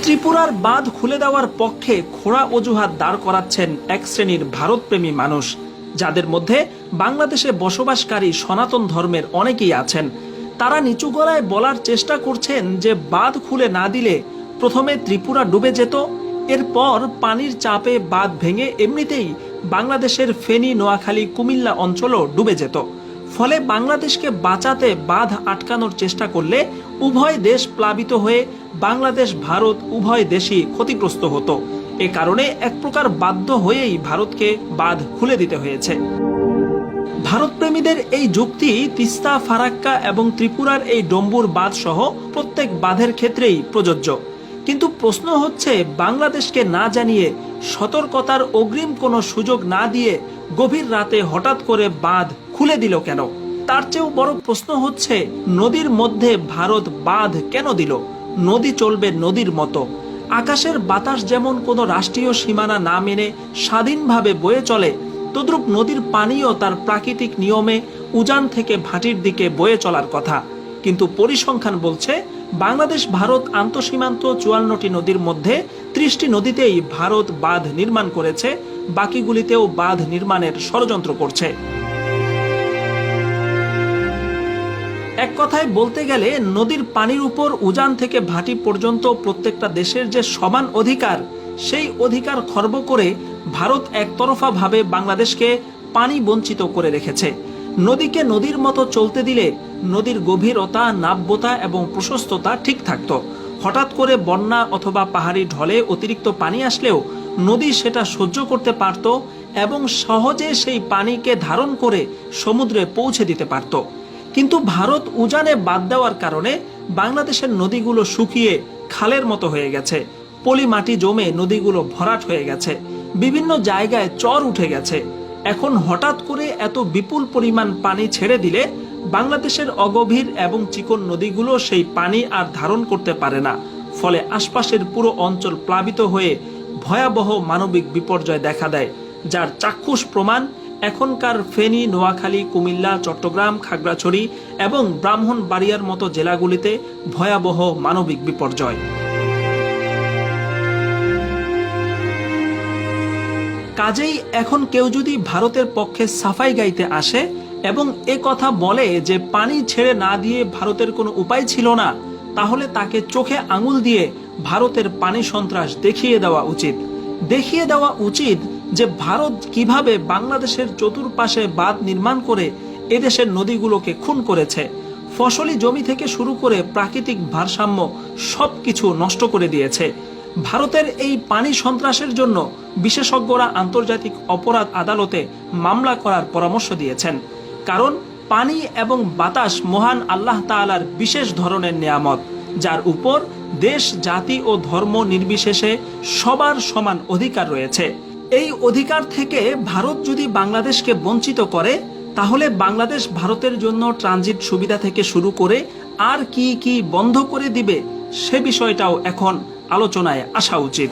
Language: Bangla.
ত্রিপুরার বাঁধ খুলে দেওয়ার পক্ষে খোঁড়া অজুহাত দাঁড় করাচ্ছেন এক শ্রেণীর ভারতপ্রেমী মানুষ, যাদের মধ্যে বাংলাদেশে বসবাসকারী সনাতন ধর্মের অনেকেই আছেন। তারা নিচু গলায় বলার চেষ্টা করছেন যে বাঁধ খুলে না দিলে প্রথমে ত্রিপুরা ডুবে যেত, এরপর পানির চাপে বাঁধ ভেঙে এমনিতেই বাংলাদেশের ফেনী, নোয়াখালী, কুমিল্লা অঞ্চলও ডুবে যেত। ফলে বাংলাদেশকে বাঁচাতে বাঁধ আটকানোর চেষ্টা করলে উভয় দেশ প্লাবিত হয়ে বাংলাদেশ ভারত উভয় দেশই ক্ষতিগ্রস্ত হতো। এ কারণে এক প্রকার বাধ্য হয়েই ভারতকে বাঁধ খুলে দিতে হয়েছে। ভারতপ্রেমীদের এই যুক্তি তিস্তা, ফারাক্কা এবং ত্রিপুরার এই ডম্বুর বাঁধ সহ প্রত্যেক বাঁধের ক্ষেত্রেই প্রযোজ্য। কিন্তু প্রশ্ন হচ্ছে, বাংলাদেশকে না জানিয়ে, সতর্কতার অগ্রিম কোনো সুযোগ না দিয়ে গভীর রাতে হঠাৎ করে বাঁধ খুলে দিল কেন? তার চেয়েও বড় প্রশ্ন হচ্ছে, নদীর মধ্যে ভারত বাঁধ কেন দিল? নদী চলবে নদীর মতো। আকাশের বাতাস যেমন কোনো রাষ্ট্রীয় সীমানা না মেনে স্বাধীনভাবে বয়ে চলে, তদ্রূপ নদীর পানিও তার প্রাকৃতিক নিয়মে উজান থেকে ভাটির দিকে বয়ে চলার কথা। কিন্তু পরিসংখ্যান বলছে, বাংলাদেশ ভারত আন্তঃসীমান্ত 54টি নদীর মধ্যে 30টি নদীতেই ভারত বাঁধ নির্মাণ করেছে, বাকিগুলিতেও বাঁধ নির্মাণের ষড়যন্ত্র করছে। এক কথায় বলতে গেলে, নদীর পানির উপর উজান থেকে ভাটি পর্যন্ত প্রত্যেকটা দেশের যে সমান অধিকার, সেই অধিকার খর্ব করে ভারত একতরফা ভাবে বাংলাদেশকে পানি বঞ্চিত করে রেখেছে। নদীকে নদীর মতো চলতে দিলে নদীর গভীরতা, নাব্যতা এবং প্রশস্ততা ঠিক থাকতো। হঠাৎ করে বন্যা অথবা পাহাড়ি ঢলে অতিরিক্ত পানি আসলেও নদী সেটা সহ্য করতে পারত এবং সহজে সেই পানিকে ধারণ করে সমুদ্রে পৌঁছে দিতে পারত। কিন্তু ভারত উজানে বাদ দেওয়ার কারণে বাংলাদেশের নদীগুলো শুকিয়ে খালের মতো হয়ে গেছে, পলি মাটি জমে নদীগুলো ভরাট হয়ে গেছে, বিভিন্ন জায়গায় চর উঠে গেছে। এখন হঠাৎ করে এত বিপুল পরিমাণ পানি ছেড়ে দিলে বাংলাদেশের অগভীর এবং চিকন নদীগুলো সেই পানি আর ধারণ করতে পারে না। ফলে আশপাশের পুরো অঞ্চল প্লাবিত হয়ে ভয়াবহ মানবিক বিপর্যয় দেখা দেয়, যার চাক্ষুষ প্রমাণ এখনকার ফেনী, নোয়াখালী, কুমিল্লা, চট্টগ্রাম, খাগড়াছড়ি এবং ব্রাহ্মণবাড়িয়ার মতো জেলাগুলিতে ভয়াবহ মানবিক বিপর্যয়। কাজেই এখন কেউ যদি ভারতের পক্ষে সাফাই গাইতে আসে এবং এ কথা বলে যে পানি ছেড়ে না দিয়ে ভারতের কোনো উপায় ছিল না, তাহলে তাকে চোখে আঙুল দিয়ে ভারতের পানি সন্ত্রাস দেখিয়ে দেওয়া উচিত। দেখিয়ে দেওয়া উচিত যে ভারত কিভাবে বাংলাদেশের চতুর্পাশে বাঁধ নির্মাণ করে এদেশের নদীগুলোকে খুন করেছে। ফসলি জমি থেকে শুরু করে প্রাকৃতিক ভারসাম্য সবকিছু নষ্ট করে দিয়েছে। ভারতের এই পানি সন্ত্রাসের জন্য বিশেষজ্ঞরা আন্তর্জাতিক অপরাধ আদালতে মামলা করার পরামর্শ দিয়েছেন। কারণ পানি এবং বাতাস মহান আল্লাহ তাআলার বিশেষ ধরনের নিয়ামত, যার উপর দেশ, জাতি ও ধর্ম নির্বিশেষে সবার সমান অধিকার রয়েছে। এই অধিকার থেকে ভারত যদি বাংলাদেশকে বঞ্চিত করে, তাহলে বাংলাদেশ ভারতের জন্য ট্রানজিট সুবিধা থেকে শুরু করে আর কি কি বন্ধ করে দিবে, সে বিষয়টাও এখন আলোচনায় আসা উচিত।